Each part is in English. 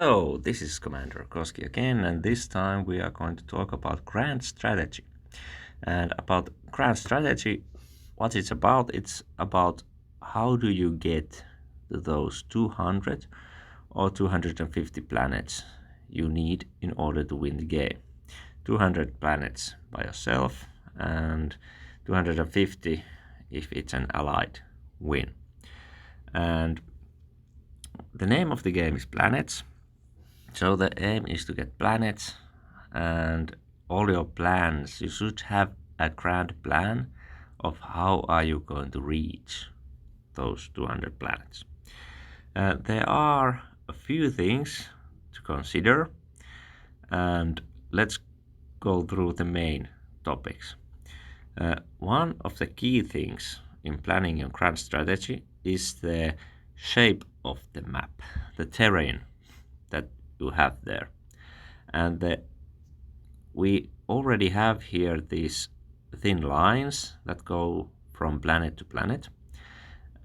So, this is Commander Koski again, and this time we are going to talk about grand strategy. And about grand strategy, what it's about how do you get to those 200 or 250 planets you need in order to win the game. 200 planets by yourself and 250 if it's an allied win. And the name of the game is Planets. So the aim is to get planets and all your plans. You should have a grand plan of how are you going to reach those 200 planets. There are a few things to consider, and let's go through the main topics. One of the key things in planning your grand strategy is the shape of the map, the terrain that you have there. And we already have here these thin lines that go from planet to planet,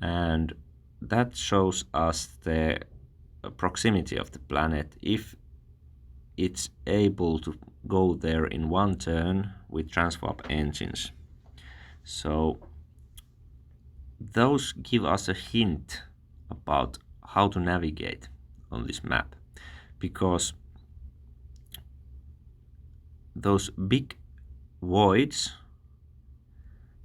and that shows us the proximity of the planet if it's able to go there in one turn with transwarp engines. So those give us a hint about how to navigate on this map, because those big voids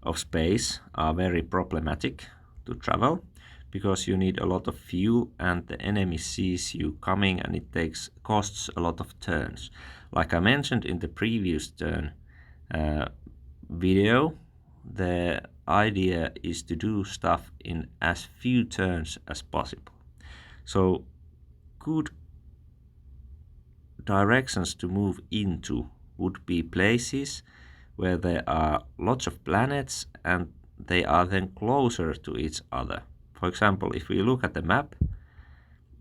of space are very problematic to travel, because you need a lot of fuel and the enemy sees you coming and it costs a lot of turns. Like I mentioned in the previous turn video, the idea is to do stuff in as few turns as possible. So good directions to move into would be places where there are lots of planets and they are then closer to each other. For example, if we look at the map,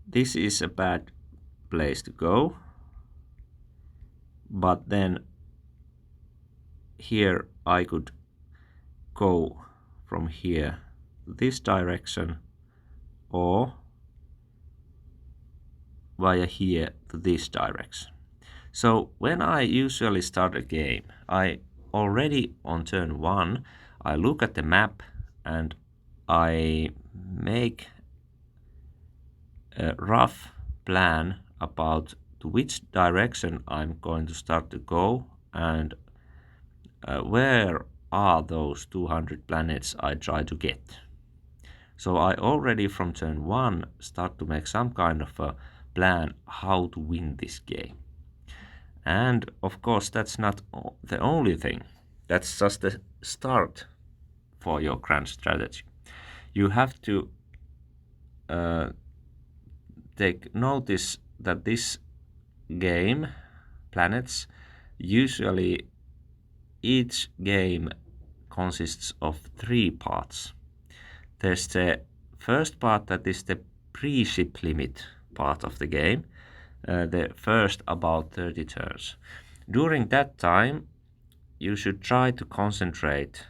this is a bad place to go, but then here I could go from here this direction or via here to this direction. So when I usually start a game, I already on turn 1, I look at the map and I make a rough plan about to which direction I'm going to start to go and where are those 200 planets I try to get. So I already from turn 1 start to make some kind of a plan how to win this game. And of course, that's not the only thing. That's just the start for your grand strategy. You have to take notice that this game, Planets, usually each game consists of 3 parts. There's the first part that is the pre-ship limit part of the game, the first about 30 turns. During that time, you should try to concentrate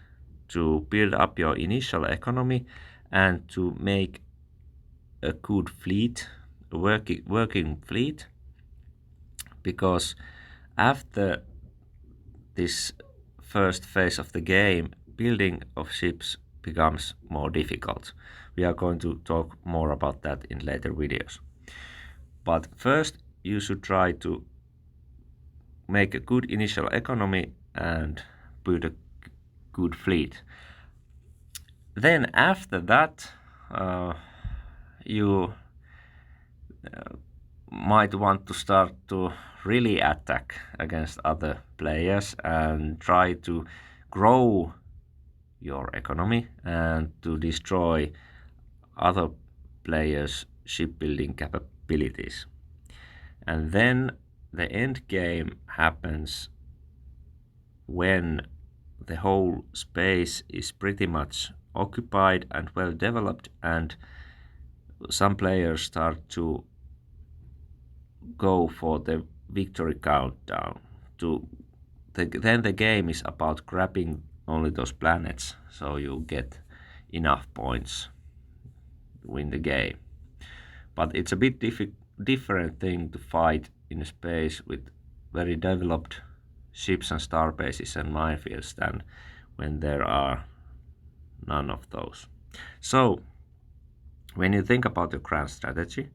to build up your initial economy and to make a good fleet, a working fleet, because after this first phase of the game, building of ships becomes more difficult. We are going to talk more about that in later videos. But first, you should try to make a good initial economy and build a good fleet. Then after that, you might want to start to really attack against other players and try to grow your economy and to destroy other players' shipbuilding capabilities. And then the end game happens when the whole space is pretty much occupied and well developed, and some players start to go for the victory countdown. Then the game is about grabbing only those planets, so you get enough points to win the game. But it's a bit different thing to fight in space with very developed ships and starbases and minefields than when there are none of those. So when you think about your grand strategy,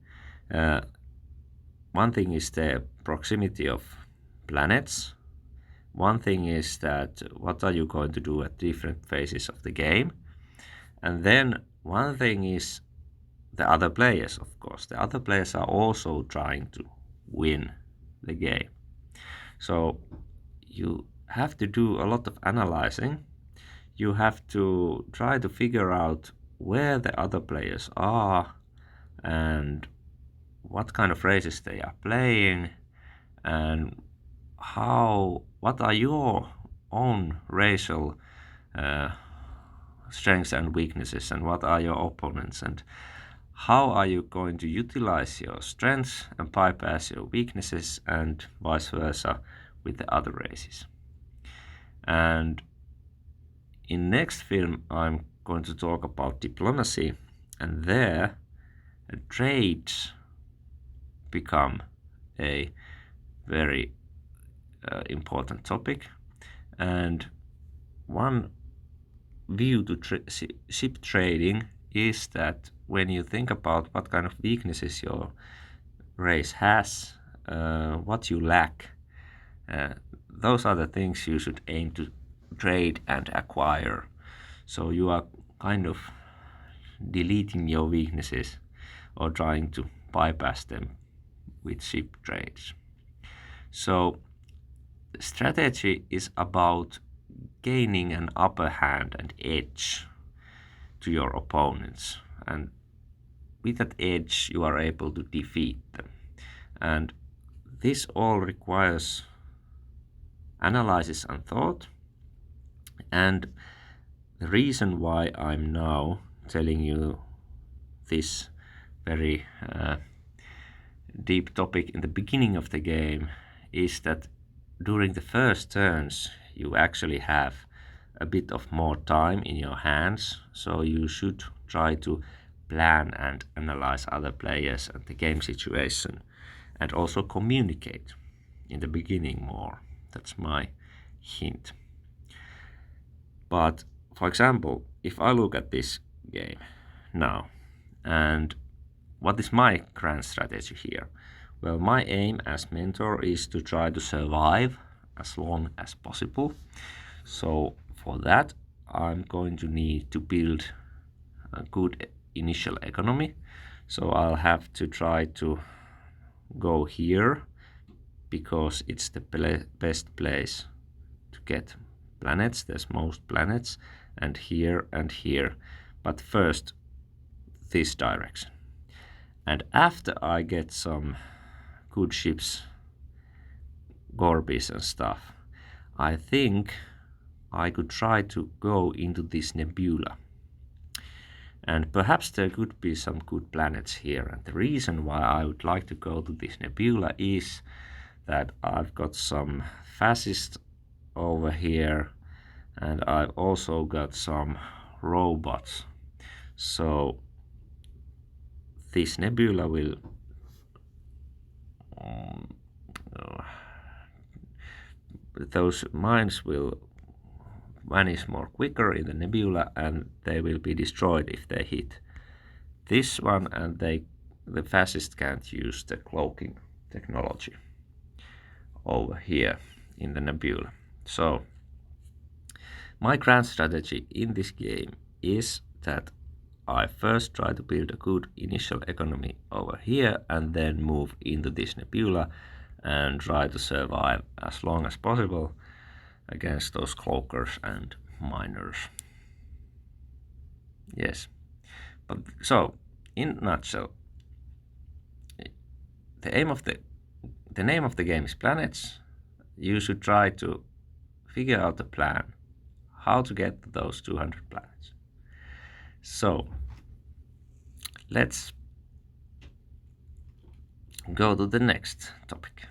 one thing is the proximity of planets. One thing is that what are you going to do at different phases of the game. And then one thing is the other players, of course. The other players are also trying to win the game. So you have to do a lot of analyzing. You have to try to figure out where the other players are and what kind of races they are playing and what are your own racial strengths and weaknesses, and what are your opponents, and how are you going to utilize your strengths and bypass your weaknesses, and vice versa with the other races. And in next film I'm going to talk about diplomacy, and there trades become a very important topic. And one view to ship trading is that when you think about what kind of weaknesses your race has, what you lack, those are the things you should aim to trade and acquire. So you are kind of deleting your weaknesses or trying to bypass them with ship trades. So strategy is about gaining an upper hand and edge to your opponents, and with that edge you are able to defeat them. And this all requires analysis and thought. And the reason why I'm now telling you this very deep topic in the beginning of the game is that during the first turns you actually have a bit of more time in your hands, so you should try to plan and analyze other players and the game situation, and also communicate in the beginning more. That's my hint. But for example, if I look at this game now, and what is my grand strategy here? Well, my aim as mentor is to try to survive as long as possible. So for that, I'm going to need to build a good initial economy. So I'll have to try to go here because it's the best place to get planets. There's most planets, and here and here. But first, this direction. And after I get some good ships, Gorbis and stuff, I think I could try to go into this nebula. And perhaps there could be some good planets here. And the reason why I would like to go to this nebula is that I've got some fascists over here, and I've also got some robots. So this nebula will those mines will vanish more quicker in the nebula, and they will be destroyed if they hit this one, and the fascists can't use the cloaking technology over here in the nebula. So my grand strategy in this game is that I first try to build a good initial economy over here, and then move into this nebula and try to survive as long as possible against those cloakers and miners. Yes, but so in a nutshell, the name of the game is Planets. You should try to figure out a plan how to get those 200 planets. So let's go to the next topic.